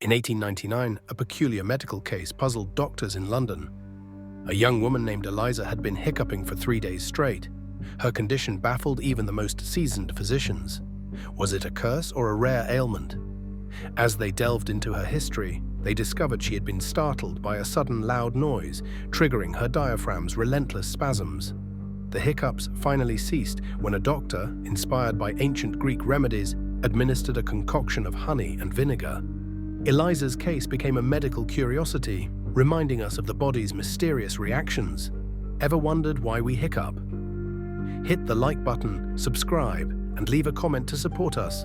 In 1899, a peculiar medical case puzzled doctors in London. A young woman named Eliza had been hiccuping for 3 days straight. Her condition baffled even the most seasoned physicians. Was it a curse or a rare ailment? As they delved into her history, they discovered she had been startled by a sudden loud noise, triggering her diaphragm's relentless spasms. The hiccups finally ceased when a doctor, inspired by ancient Greek remedies, administered a concoction of honey and vinegar. Eliza's case became a medical curiosity, reminding us of the body's mysterious reactions. Ever wondered why we hiccup? Hit the like button, subscribe, and leave a comment to support us.